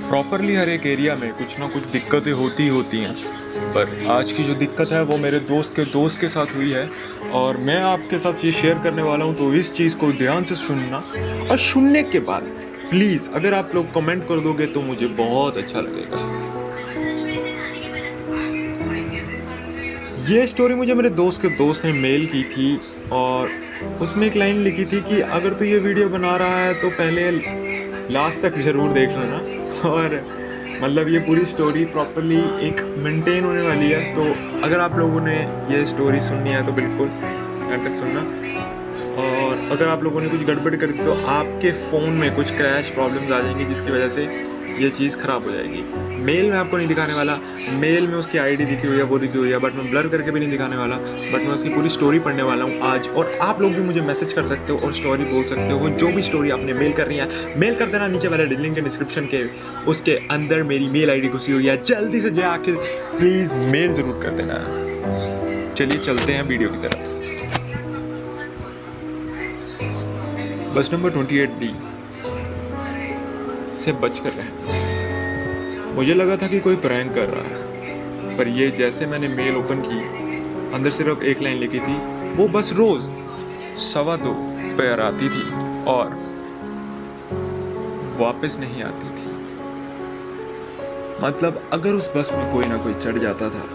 Properly हर एक area में कुछ ना कुछ दिक्कतें होती हैं, पर आज की जो दिक्कत है वो मेरे दोस्त के साथ हुई है और मैं आपके साथ ये शेयर करने वाला हूँ। तो इस चीज़ को ध्यान से सुनना और सुनने के बाद प्लीज़ अगर आप लोग कमेंट कर दोगे तो मुझे बहुत अच्छा लगेगा। ये स्टोरी मुझे मेरे दोस्त ने मेल की थी और उसमें एक लाइन लिखी थी कि अगर तू ये वीडियो बना रहा है तो पहले लास्ट तक ज़रूर देख लेना। और मतलब ये पूरी स्टोरी प्रॉपरली एक मेंटेन होने वाली है, तो अगर आप लोगों ने ये स्टोरी सुननी है तो बिल्कुल एंड तक सुनना। और अगर आप लोगों ने कुछ गड़बड़ कर दी तो आपके फ़ोन में कुछ क्रैश प्रॉब्लम्स आ जाएंगी जिसकी वजह से ये चीज़ ख़राब हो जाएगी। मेल में आपको नहीं दिखाने वाला, मेल में उसकी आईडी दिखी हुई है, वो दिखी हुई है, बट मैं ब्लर करके भी नहीं दिखाने वाला, बट मैं उसकी पूरी स्टोरी पढ़ने वाला हूँ आज। और आप लोग भी मुझे मैसेज कर सकते हो और स्टोरी बोल सकते हो। जो भी स्टोरी आपने मेल करनी है मेल कर देना, नीचे वाले लिंक के डिस्क्रिप्शन के उसके अंदर मेरी मेल आईडी घुसी हुई है, जल्दी से जाके प्लीज़ मेल ज़रूर कर देना। चलिए चलते हैं वीडियो की तरफ। बस नंबर 28D से बच कर रहे। मुझे लगा था कि कोई प्रैंक कर रहा है, पर ये जैसे मैंने मेल ओपन की, अंदर सिर्फ एक लाइन लिखी थी, वो बस रोज़ 2:15 पर आती थी और वापस नहीं आती थी। मतलब अगर उस बस में कोई ना कोई चढ़ जाता था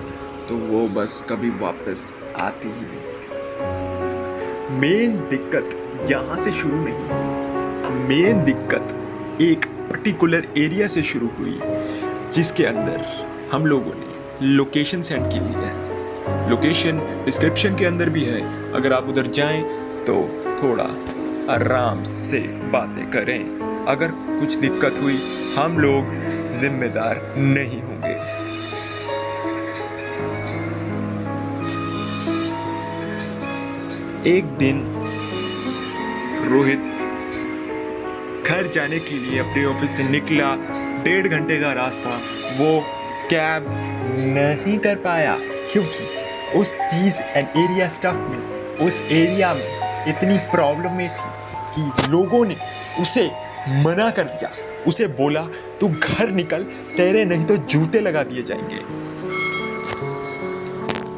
तो वो बस कभी वापस आती ही नहीं। मेन दिक्कत यहाँ से शुरू नहीं हुई, मेन दिक्कत एक पर्टिकुलर एरिया से शुरू हुई जिसके अंदर हम लोगों ने लोकेशन सेंड की हुई है। लोकेशन डिस्क्रिप्शन के अंदर भी है, अगर आप उधर जाएं तो थोड़ा आराम से बातें करें। अगर कुछ दिक्कत हुई हम लोग जिम्मेदार नहीं होंगे। एक दिन रोहित घर जाने के लिए अपने ऑफिस से निकला। 1.5 घंटे का रास्ता वो कैब नहीं कर पाया क्योंकि उस चीज़ एंड एरिया स्टफ में, उस एरिया में इतनी प्रॉब्लम में थी कि लोगों ने उसे मना कर दिया। उसे बोला तू घर निकल, तेरे नहीं तो जूते लगा दिए जाएंगे।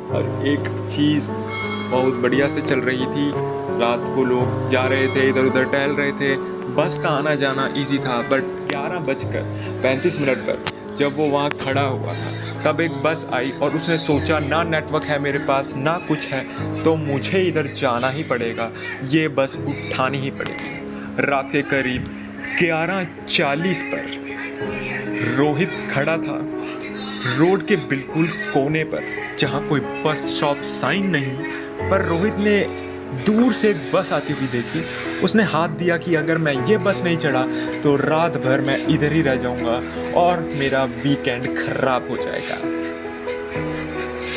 और एक चीज़ बहुत बढ़िया से चल रही थी। रात को लोग जा रहे थे, इधर उधर टहल रहे थे, बस का आना जाना इजी था। बट 11:35 पर जब वो वहाँ खड़ा हुआ था तब एक बस आई और उसने सोचा ना नेटवर्क है मेरे पास ना कुछ है, तो मुझे इधर जाना ही पड़ेगा, ये बस उठानी ही पड़ेगी। रात के करीब 11:40 पर रोहित खड़ा था रोड के बिल्कुल कोने पर, जहाँ कोई बस स्टॉप साइन नहीं, पर रोहित ने दूर से एक बस आती हुई देखी। उसने हाथ दिया कि अगर मैं ये बस नहीं चढ़ा तो रात भर मैं इधर ही रह जाऊंगा और मेरा वीकेंड खराब हो जाएगा।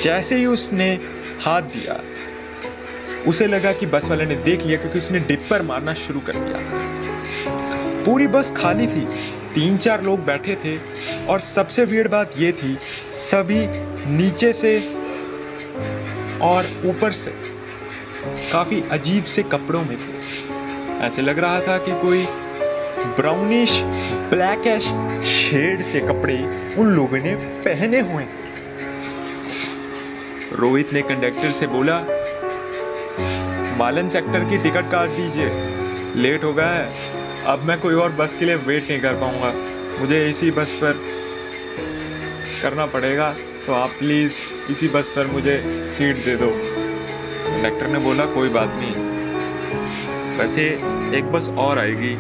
जैसे ही उसने हाथ दिया उसे लगा कि बस वाले ने देख लिया, क्योंकि उसने डिपर मारना शुरू कर दिया था। पूरी बस खाली थी, 3-4 लोग बैठे थे और सबसे वियर्ड बात ये थी, सभी नीचे से और ऊपर से काफ़ी अजीब से कपड़ों में थे। ऐसे लग रहा था कि कोई ब्राउनिश ब्लैकिश शेड से कपड़े उन लोगों ने पहने हुए। रोहित ने कंडक्टर से बोला, मालन सेक्टर की टिकट काट दीजिए, लेट हो गया है, अब मैं कोई और बस के लिए वेट नहीं कर पाऊंगा, मुझे इसी बस पर करना पड़ेगा, तो आप प्लीज़ इसी बस पर मुझे सीट दे दो। कंडक्टर ने बोला कोई बात नहीं, वैसे एक बस और आएगी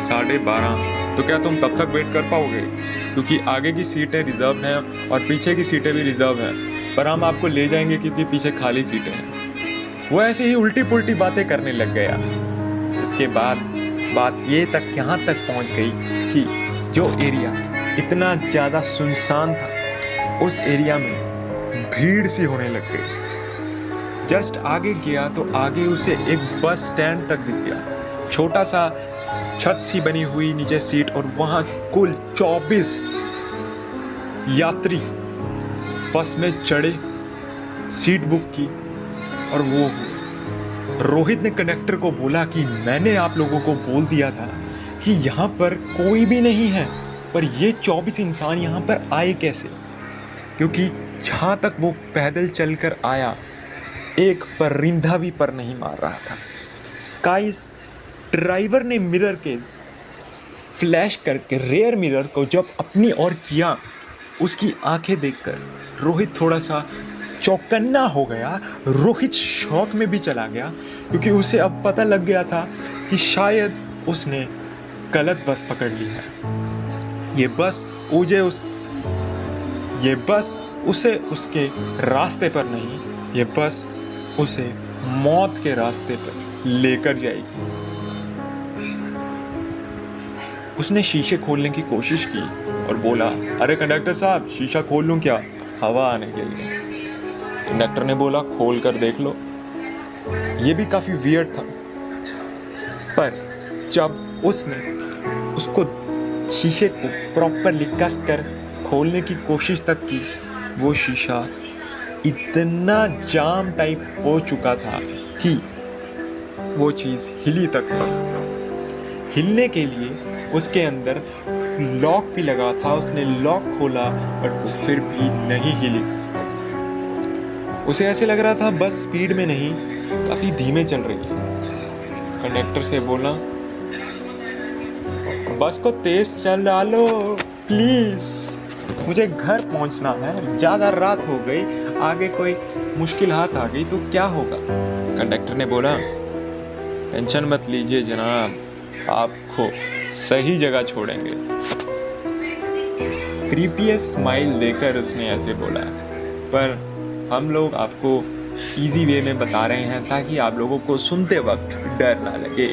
12:30, तो क्या तुम तब तक वेट कर पाओगे? क्योंकि आगे की सीटें रिजर्व हैं और पीछे की सीटें भी रिजर्व हैं, पर हम आपको ले जाएंगे क्योंकि पीछे खाली सीटें हैं। वो ऐसे ही उल्टी पुल्टी बातें करने लग गया। उसके बाद बात ये तक यहाँ तक पहुँच गई कि जो एरिया इतना ज़्यादा सुनसान था उस एरिया में भीड़ सी होने लग गई। जस्ट आगे गया तो आगे उसे एक बस स्टैंड तक दिख गया, छोटा सा छत सी बनी हुई नीचे सीट, और वहाँ कुल 24 यात्री बस में चढ़े, सीट बुक की। और वो रोहित ने कंडक्टर को बोला कि मैंने आप लोगों को बोल दिया था कि यहाँ पर कोई भी नहीं है, पर ये 24 इंसान यहाँ पर आए कैसे? क्योंकि जहाँ तक वो पैदल चलकर आया, एक परिंदा भी पर नहीं मार रहा था। गाइस, ड्राइवर ने मिरर के फ्लैश करके रेयर मिरर को जब अपनी ओर किया, उसकी आंखें देखकर रोहित थोड़ा सा चौकन्ना हो गया। रोहित शॉक में भी चला गया, क्योंकि उसे अब पता लग गया था कि शायद उसने गलत बस पकड़ ली है। ये बस उसे उसके रास्ते पर नहीं, ये बस उसे मौत के रास्ते पर लेकर जाएगी। उसने शीशे खोलने की कोशिश की और बोला, अरे कंडक्टर साहब, शीशा खोल लूं क्या, हवा आने के लिए? कंडक्टर ने बोला, खोल कर देख लो। ये भी काफ़ी वियर्ड था, पर जब उसने उसको शीशे को प्रॉपरली कस कर खोलने की कोशिश तक की, वो शीशा इतना जाम टाइप हो चुका था कि वो चीज़ हिली तक नहीं। हिलने के लिए उसके अंदर लॉक भी लगा था। उसने लॉक खोला, बट वो फिर भी नहीं हिली। उसे ऐसे लग रहा था बस स्पीड में नहीं, काफ़ी धीमे चल रही है। कंडक्टर से बोला, बस को तेज चला लो प्लीज़, मुझे घर पहुंचना है, ज़्यादा रात हो गई, आगे कोई मुश्किल हाथ आ गई तो क्या होगा? कंडक्टर ने बोला, टेंशन मत लीजिए जनाब, आपको सही जगह छोड़ेंगे। क्रीपीएस्ट स्माइल देकर उसने ऐसे बोला, पर हम लोग आपको इजी वे में बता रहे हैं ताकि आप लोगों को सुनते वक्त डर ना लगे।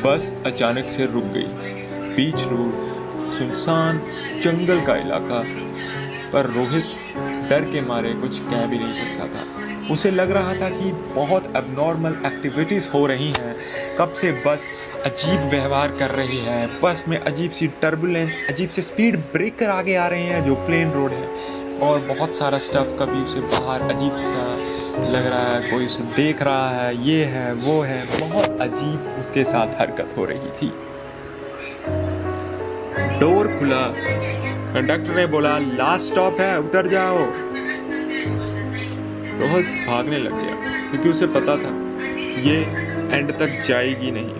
बस अचानक से रुक गई। बीच रोड, सुनसान जंगल का इलाका, पर रोहित डर के मारे कुछ कह भी नहीं सकता था। उसे लग रहा था कि बहुत एबनॉर्मल एक्टिविटीज़ हो रही हैं। कब से बस अजीब व्यवहार कर रही है, बस में अजीब सी टर्बुलेंस, अजीब से स्पीड ब्रेकर आगे आ रहे हैं जो प्लेन रोड है, और बहुत सारा स्टफ कभी उसे बाहर अजीब सा लग रहा है, कोई उसे देख रहा है, ये है वो है, बहुत अजीब उसके साथ हरकत हो रही थी। डोर खुला, कंडक्टर ने बोला, लास्ट स्टॉप है, उतर जाओ। रोहित भागने लग गया, क्योंकि उसे पता था ये एंड तक जाएगी नहीं।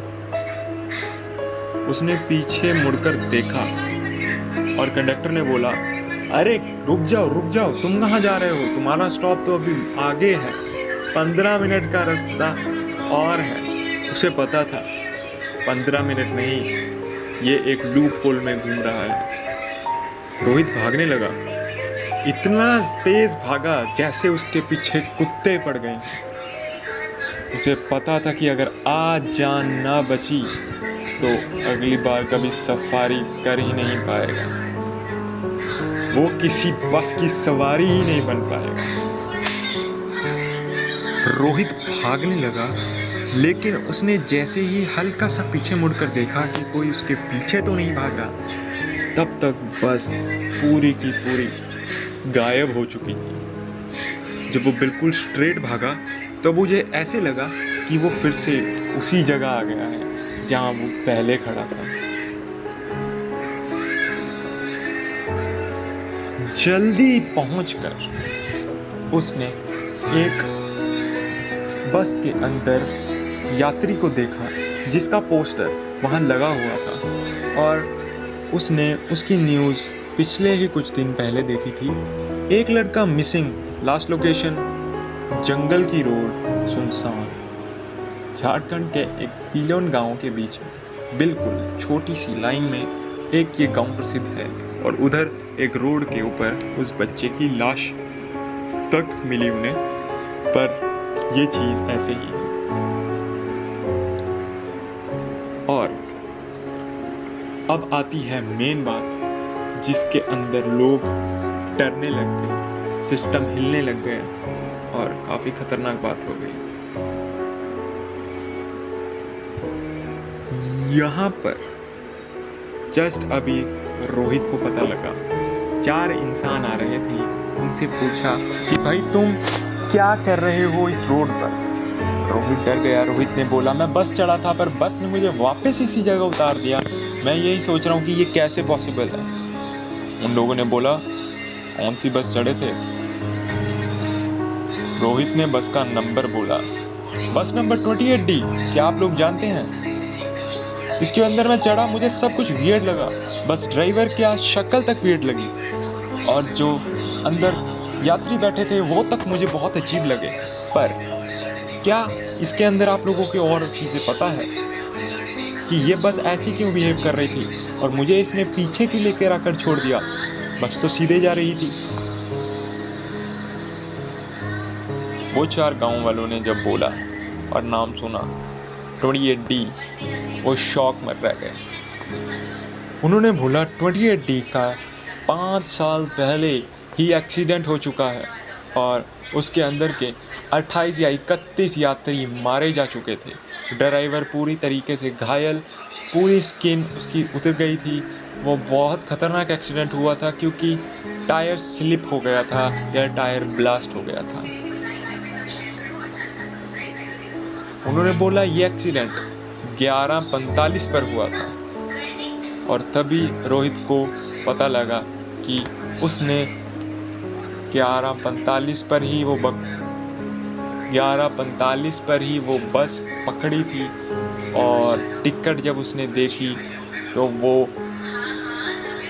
उसने पीछे मुड़कर देखा और कंडक्टर ने बोला, अरे रुक जाओ, तुम कहाँ जा रहे हो? तुम्हारा स्टॉप तो अभी आगे है, 15 मिनट का रास्ता और है। उसे पता था 15 मिनट नहीं, ये एक लूप होल में घूम रहा है। रोहित भागने लगा, इतना तेज भागा जैसे उसके पीछे कुत्ते पड़ गए। उसे पता था कि अगर आज जान ना बची तो अगली बार कभी सफारी कर ही नहीं पाएगा, वो किसी बस की सवारी ही नहीं बन पाएगा। रोहित भागने लगा, लेकिन उसने जैसे ही हल्का सा पीछे मुड़कर देखा कि कोई उसके पीछे तो नहीं भाग रहा, तब तक बस पूरी की पूरी गायब हो चुकी थी। जब वो बिल्कुल स्ट्रेट भागा तो मुझे ऐसे लगा कि वो फिर से उसी जगह आ गया है जहाँ वो पहले खड़ा था। जल्दी पहुंचकर उसने एक बस के अंदर यात्री को देखा जिसका पोस्टर वहाँ लगा हुआ था, और उसने उसकी न्यूज़ पिछले ही कुछ दिन पहले देखी थी। एक लड़का मिसिंग, लास्ट लोकेशन जंगल की रोड, सुनसान, झारखंड के एक पिलोन गांव के बीच में, बिल्कुल छोटी सी लाइन में एक ये गांव प्रसिद्ध है, और उधर एक रोड के ऊपर उस बच्चे की लाश तक मिली उन्हें। पर ये चीज़ ऐसे ही है। और अब आती है मेन बात, जिसके अंदर लोग डरने लग गए, सिस्टम हिलने लग गए, और काफ़ी खतरनाक बात हो गई। यहाँ पर जस्ट अभी रोहित को पता लगा, 4 इंसान आ रहे थे। उनसे पूछा कि भाई तुम क्या कर रहे हो इस रोड पर? रोहित डर गया। रोहित ने बोला, मैं बस चढ़ा था पर बस ने मुझे वापस इसी जगह उतार दिया। मैं यही सोच रहा हूँ कि ये कैसे पॉसिबल है। उन लोगों ने बोला, कौन सी बस चढ़े थे? रोहित ने बस का नंबर बोला, बस नंबर 28D। क्या आप लोग जानते हैं, इसके अंदर मैं चढ़ा, मुझे सब कुछ वियर्ड लगा। बस ड्राइवर क्या शक्ल तक वियर्ड लगी, और जो अंदर यात्री बैठे थे वो तक मुझे बहुत अजीब लगे। पर क्या इसके अंदर आप लोगों को और चीज़ें पता है कि ये बस ऐसी क्यों बिहेव कर रही थी, और मुझे इसने पीछे क्यों लेकर आकर छोड़ दिया? बस तो सीधे जा रही थी। वो 4 गांव वालों ने जब बोला और नाम सुना 28D, वो शॉक में रह गए। उन्होंने बोला, 28D का 5 साल पहले ही एक्सीडेंट हो चुका है और उसके अंदर के 28 या 31 यात्री मारे जा चुके थे। ड्राइवर पूरी तरीके से घायल, पूरी स्किन उसकी उतर गई थी। वो बहुत ख़तरनाक एक्सीडेंट हुआ था क्योंकि टायर स्लिप हो गया था या टायर ब्लास्ट हो गया था। उन्होंने बोला, ये एक्सीडेंट 11:45 पर हुआ था, और तभी रोहित को पता लगा कि उसने 11:45 पर ही वो बस पकड़ी थी। और टिकट जब उसने देखी तो वो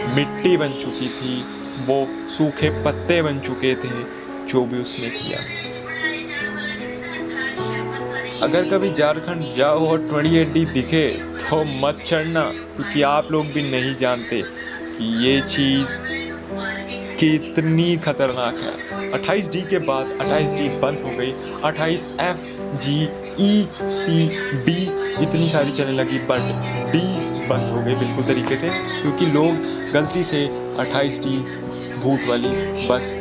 मिट्टी बन चुकी थी, वो सूखे पत्ते बन चुके थे, जो भी उसने किया। अगर कभी झारखंड जाओ और 28D दिखे तो मत चढ़ना, क्योंकि आप लोग भी नहीं जानते कि ये चीज़ कितनी खतरनाक है। 28D के बाद 28D बंद हो गई, 28F, G, E, C, B इतनी सारी चलने लगी, बट D बंद हो गई बिल्कुल तरीके से, क्योंकि लोग गलती से 28D भूत वाली बस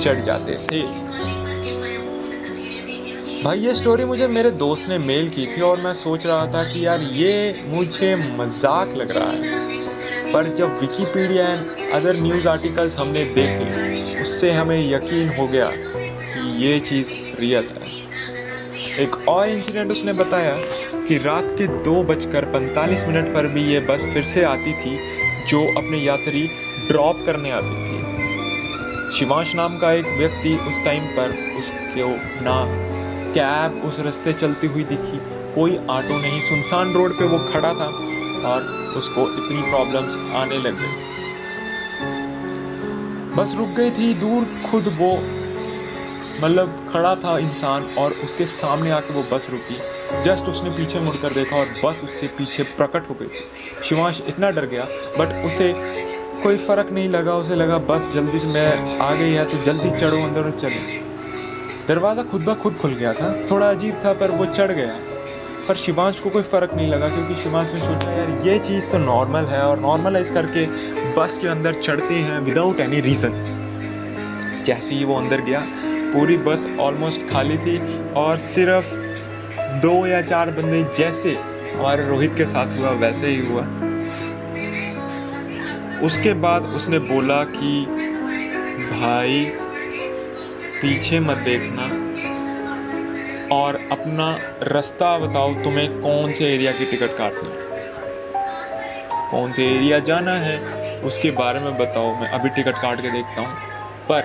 चढ़ जाते थे। भाई ये स्टोरी मुझे मेरे दोस्त ने मेल की थी और मैं सोच रहा था कि यार ये मुझे मजाक लग रहा है, पर जब Wikipedia and other news articles हमने देखे उससे हमें यकीन हो गया कि ये चीज़ रियल है। एक और इंसिडेंट उसने बताया कि रात के 2:45 पर भी ये बस फिर से आती थी, जो अपने यात्री ड्रॉप करने आती थी। शिवांश नाम का एक व्यक्ति उस टाइम पर, उसको ना कैब उस रास्ते चलती हुई दिखी, कोई ऑटो नहीं, सुनसान रोड पे वो खड़ा था और उसको इतनी प्रॉब्लम्स आने लग गई। बस रुक गई थी दूर, खुद वो मतलब खड़ा था इंसान और उसके सामने आके वो बस रुकी। जस्ट उसने पीछे मुड़कर देखा और बस उसके पीछे प्रकट हो गई थी। शिवांश इतना डर गया, बट उसे कोई फ़र्क नहीं लगा। उसे लगा बस जल्दी से मैं आ गई है तो जल्दी चढ़ो अंदर और चले। दरवाज़ा खुद ब खुद खुल गया था, थोड़ा अजीब था पर वो चढ़ गया। पर शिवांश को कोई फ़र्क नहीं लगा, क्योंकि शिवांश ने सोचा यार ये चीज़ तो नॉर्मल है, और नॉर्मलाइज करके बस के अंदर चढ़ते हैं विदाउट एनी रीज़न। जैसे ही वो अंदर गया, पूरी बस ऑलमोस्ट खाली थी और सिर्फ 2 या 4 बंदे, जैसे हमारे रोहित के साथ हुआ वैसे ही हुआ। उसके बाद उसने बोला कि भाई पीछे मत देखना और अपना रास्ता बताओ, तुम्हें कौन से एरिया की टिकट काटनी है, कौन से एरिया जाना है उसके बारे में बताओ, मैं अभी टिकट काट के देखता हूँ। पर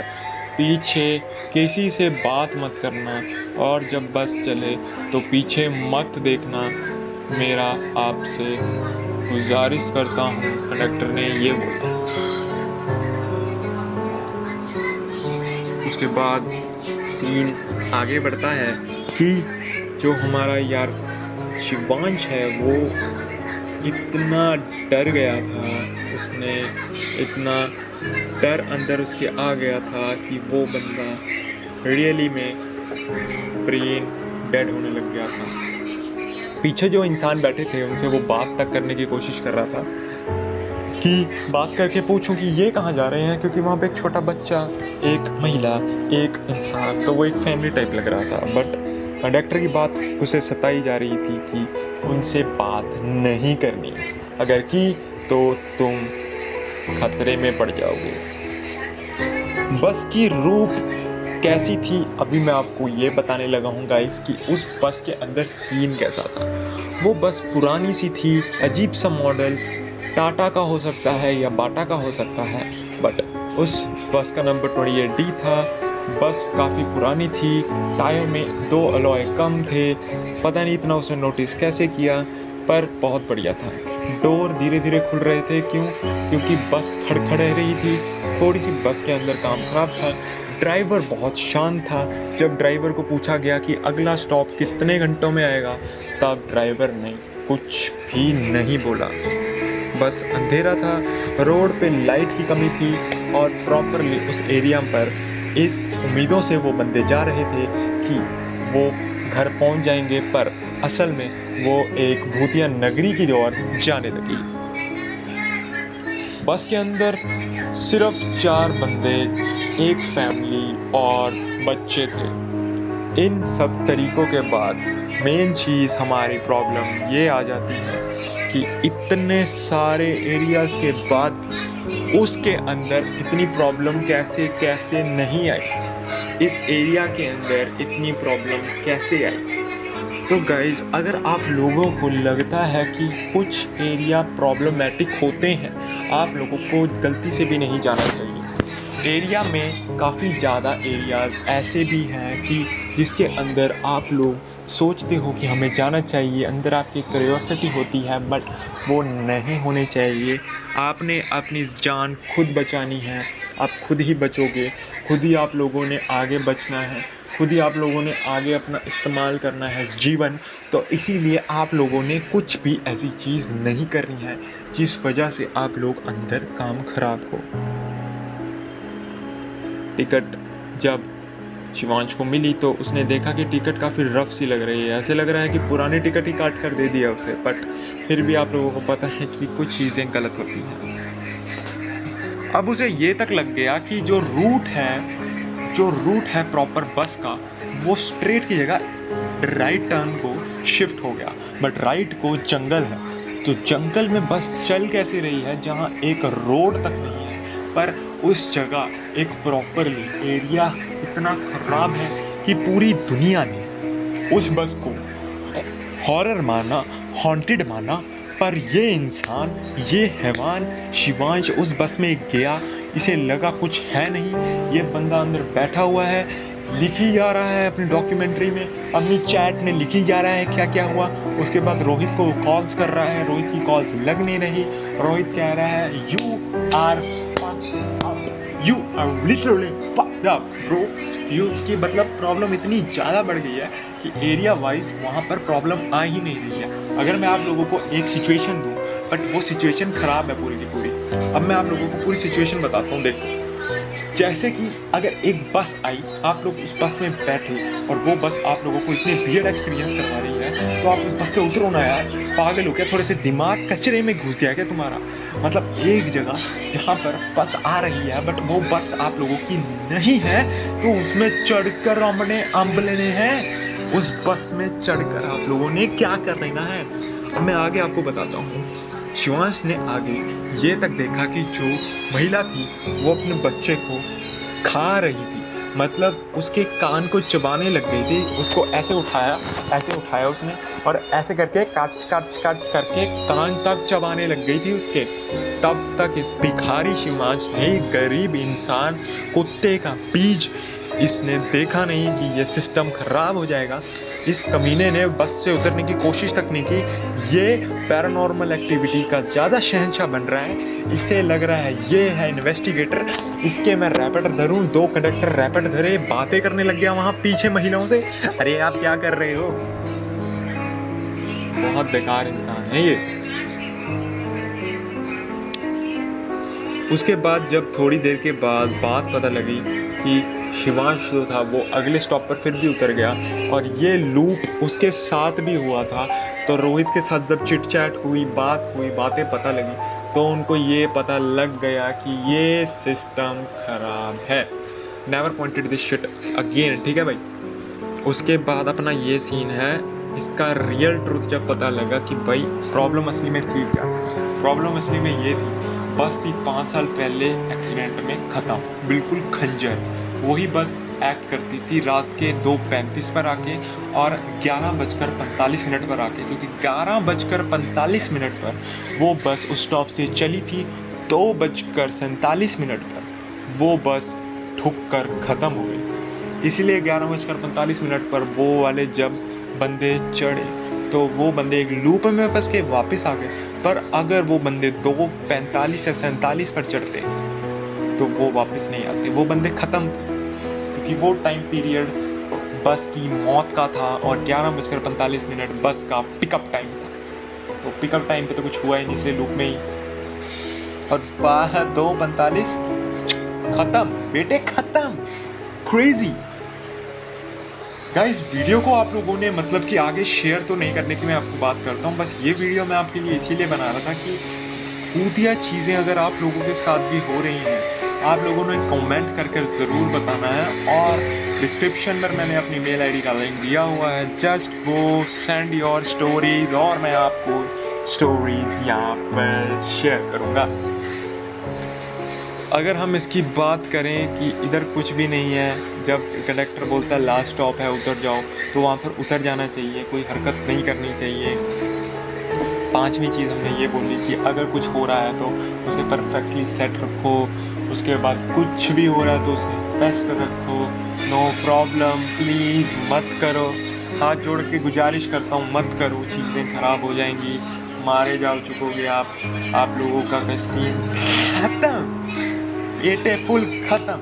पीछे किसी से बात मत करना, और जब बस चले तो पीछे मत देखना, मेरा आपसे गुजारिश करता हूँ, कंडक्टर ने ये बोला। उसके बाद सीन आगे बढ़ता है कि जो हमारा यार शिवांश है वो इतना डर गया था, उसने इतना डर अंदर उसके आ गया था कि वो बंदा रियली में ब्रेन डेड होने लग गया था। पीछे जो इंसान बैठे थे उनसे वो बात तक करने की कोशिश कर रहा था कि बात करके पूछूं कि ये कहाँ जा रहे हैं, क्योंकि वहाँ पे एक छोटा बच्चा, एक महिला, एक इंसान, तो वो एक फैमिली टाइप लग रहा था। बट कंडक्टर की बात उसे सताई जा रही थी कि उनसे बात नहीं करनी, अगर की तो तुम खतरे में पड़ जाओगे। बस की रूट कैसी थी अभी मैं आपको ये बताने लगा हूँ गाइस कि उस बस के अंदर सीन कैसा था। वो बस पुरानी सी थी, अजीब सा मॉडल, टाटा का हो सकता है या बाटा का हो सकता है, बट उस बस का नंबर 28D था। बस काफ़ी पुरानी थी, टायर में 2 अलॉय कम थे, पता नहीं इतना उसने नोटिस कैसे किया, पर बहुत बढ़िया था। डोर धीरे धीरे खुल रहे थे, क्यों? क्योंकि बस खड़खड़ रही थी, थोड़ी सी बस के अंदर काम खराब था। ड्राइवर बहुत शांत था। जब ड्राइवर को पूछा गया कि अगला स्टॉप कितने घंटों में आएगा, तब ड्राइवर ने कुछ भी नहीं बोला। बस अंधेरा था, रोड पे लाइट की कमी थी और प्रॉपरली उस एरिया पर इस उम्मीदों से वो बंदे जा रहे थे कि वो घर पहुंच जाएंगे, पर असल में वो एक भूतिया नगरी की ओर जाने लगी। बस के अंदर सिर्फ 4 बंदे, एक फैमिली और बच्चे थे। इन सब तरीकों के बाद मेन चीज़ हमारी प्रॉब्लम ये आ जाती है कि इतने सारे एरियाज़ के बाद उसके अंदर इतनी प्रॉब्लम कैसे नहीं आई। इस एरिया के अंदर इतनी प्रॉब्लम कैसे आई? तो गाइज़, अगर आप लोगों को लगता है कि कुछ एरिया प्रॉब्लमेटिक होते हैं, आप लोगों को गलती से भी नहीं जाना चाहिए। एरिया में काफ़ी ज़्यादा एरियाज़ ऐसे भी हैं कि जिसके अंदर आप लोग सोचते हो कि हमें जाना चाहिए, अंदर आपकी क्यूरियोसिटी होती है, बट वो नहीं होने चाहिए। आपने अपनी जान खुद बचानी है, आप खुद ही बचोगे, खुद ही आप लोगों ने आगे बचना है, खुद ही आप लोगों ने आगे अपना इस्तेमाल करना है जीवन। तो इसीलिए आप लोगों ने कुछ भी ऐसी चीज़ नहीं करनी है जिस वजह से आप लोग अंदर काम खराब हो। टिकट जब शिवांश को मिली तो उसने देखा कि टिकट काफ़ी रफ सी लग रही है, ऐसे लग रहा है कि पुरानी टिकट ही काट कर दे दिया उसे। बट फिर भी आप लोगों को पता है कि कुछ चीज़ें गलत होती हैं। अब उसे ये तक लग गया कि जो रूट है प्रॉपर बस का, वो स्ट्रेट की जगह राइट टर्न को शिफ्ट हो गया। बट राइट को जंगल है, तो जंगल में बस चल कैसे रही है जहाँ एक रोड तक नहीं है, पर उस जगह एक प्रॉपरली एरिया इतना खराब है कि पूरी दुनिया ने उस बस को हॉरर माना, हॉन्टेड माना। पर ये इंसान, ये हैवान शिवांश उस बस में गया, इसे लगा कुछ है नहीं, ये बंदा अंदर बैठा हुआ है, लिखी जा रहा है अपनी डॉक्यूमेंट्री में, अपनी चैट में लिखी जा रहा है क्या क्या हुआ। उसके बाद रोहित को कॉल्स कर रहा है, रोहित की कॉल्स लग नहीं रही। रोहित कह रहा है you are literally fucked up bro. You की मतलब प्रॉब्लम इतनी ज़्यादा बढ़ गई है कि एरिया वाइज वहाँ पर प्रॉब्लम आ ही नहीं रही है। अगर मैं आप लोगों को एक सिचुएशन दूँ, बट वो सिचुएशन ख़राब है पूरी की पूरी। अब मैं आप लोगों को पूरी सिचुएशन बताता हूँ। देखो, जैसे कि अगर एक बस आई, आप लोग उस बस में बैठे और वो बस आप लोगों को इतने वियर्ड एक्सपीरियंस करवा रही है, तो आप उस बस से उतरो ना यार। पागल हो क्या? थोड़े से दिमाग कचरे में घुस गया क्या तुम्हारा? मतलब एक जगह जहाँ पर बस आ रही है, बट वो बस आप लोगों की नहीं है, तो उसमें चढ़कर हमने अम्ब लेने हैं। उस बस में चढ़कर आप लोगों ने क्या कर लेना है? अब मैं आगे आपको बताता हूँ। शिवांश ने आगे ये तक देखा कि जो महिला थी वो अपने बच्चे को खा रही थी, मतलब उसके कान को चबाने लग गई थी। उसको ऐसे उठाया उसने और ऐसे करके काट करके कान तक चबाने लग गई थी उसके। तब तक इस भिखारी शिवांश ने, गरीब इंसान, कुत्ते का बीज, इसने देखा नहीं कि ये सिस्टम खराब हो जाएगा। इस कमीने ने बस से उतरने की कोशिश तक नहीं की। ये पैरानॉर्मल एक्टिविटी का ज़्यादा शहंशाह बन रहा है। इसे लग रहा है ये है इन्वेस्टिगेटर, इसके मैं रैपिड धरूं। 2 कंडक्टर रैपिड धरे, बातें करने लग गया वहाँ पीछे महिलाओं से। अरे आप क्या कर रहे हो? बहुत बेकार इंसान है ये। उसके बाद जब थोड़ी देर के बाद बात पता लगी कि शिवांश जो था वो अगले स्टॉप पर फिर भी उतर गया और ये लूप उसके साथ भी हुआ था, तो रोहित के साथ जब चिट चैट हुई, बातें पता लगी, तो उनको ये पता लग गया कि ये सिस्टम खराब है। Never pointed this shit again, ठीक है भाई। उसके बाद अपना ये सीन है, इसका रियल ट्रूथ जब पता लगा कि भाई प्रॉब्लम असली में थी क्या। प्रॉब्लम असली में ये थी, बस थी 5 साल पहले एक्सीडेंट में ख़त्म, बिल्कुल खंजर। वही बस एक्ट करती थी रात के 2:35 पर आके और 11:45 पर आके, क्योंकि 11:45 पर वो बस उस स्टॉप से चली थी। 2:47 पर वो बस ठुक कर ख़त्म हो गई। इसलिए 11:45 पर वो वाले जब बंदे चढ़े तो वो बंदे एक लूप में फंस के वापस आ गए। पर अगर वो बंदे 2:45 या 47 पर चढ़ते तो वो वापस नहीं आते, वो बंदे ख़त्म थे, क्योंकि वो टाइम पीरियड बस की मौत का था और 11:45 बस का पिकअप टाइम था। तो पिकअप टाइम पे तो कुछ हुआ ही नहीं, इसलिए लूप में ही। और 2:45 ख़त्म बेटे, ख़त्म। क्रेजी गाइस, वीडियो को आप लोगों ने मतलब कि आगे शेयर तो नहीं करने की मैं आपको बात करता हूँ। बस ये वीडियो मैं आपके लिए इसीलिए बना रहा था कि भूतिया चीज़ें अगर आप लोगों के साथ भी हो रही हैं, आप लोगों ने कमेंट कर ज़रूर बताना है। और डिस्क्रिप्शन में मैंने अपनी मेल आईडी का लिंक दिया हुआ है, just go send your stories और मैं आपको स्टोरीज़ यहाँ पर शेयर करूँगा। अगर हम इसकी बात करें कि इधर कुछ भी नहीं है, जब कंडक्टर बोलता है लास्ट स्टॉप है उतर जाओ, तो वहाँ पर उतर जाना चाहिए, कोई हरकत नहीं करनी चाहिए। 5वीं चीज़ हमने ये बोली कि अगर कुछ हो रहा है तो उसे परफेक्टली सेट रखो, उसके बाद कुछ भी हो रहा है तो उसे बेस्ट रखो, नो प्रॉब्लम, प्लीज़ मत करो। हाथ जोड़ के गुजारिश करता हूँ, मत करो, चीज़ें ख़राब हो जाएंगी, मारे जा चुकोगे आप लोगों का सीन खत्म, एटे फुल ख़त्म।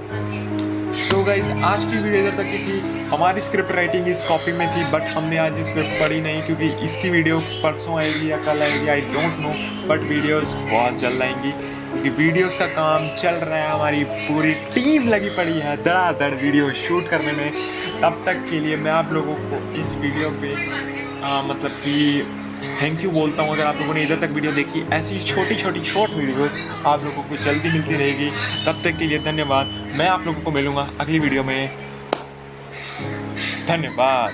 तो गाइस, आज की वीडियो इधर तक की थी। हमारी स्क्रिप्ट राइटिंग इस कॉपी में थी, बट हमने आज स्क्रिप्ट पढ़ी नहीं, क्योंकि इसकी वीडियो परसों आएगी या कल आएगी, I don't know, but videos बहुत जल्द आएंगी, क्योंकि वीडियोस का काम चल रहा है। हमारी पूरी टीम लगी पड़ी है धड़ाधड़ वीडियो शूट करने में। तब तक के लिए मैं आप लोगों को इस वीडियो पे मतलब कि थैंक यू बोलता हूँ। अगर आप लोगों ने इधर तक वीडियो देखी, ऐसी छोटी छोटी शॉर्ट वीडियोस आप लोगों को जल्दी मिलती रहेगी। तब तक के लिए धन्यवाद। मैं आप लोगों को मिलूँगा अगली वीडियो में। धन्यवाद।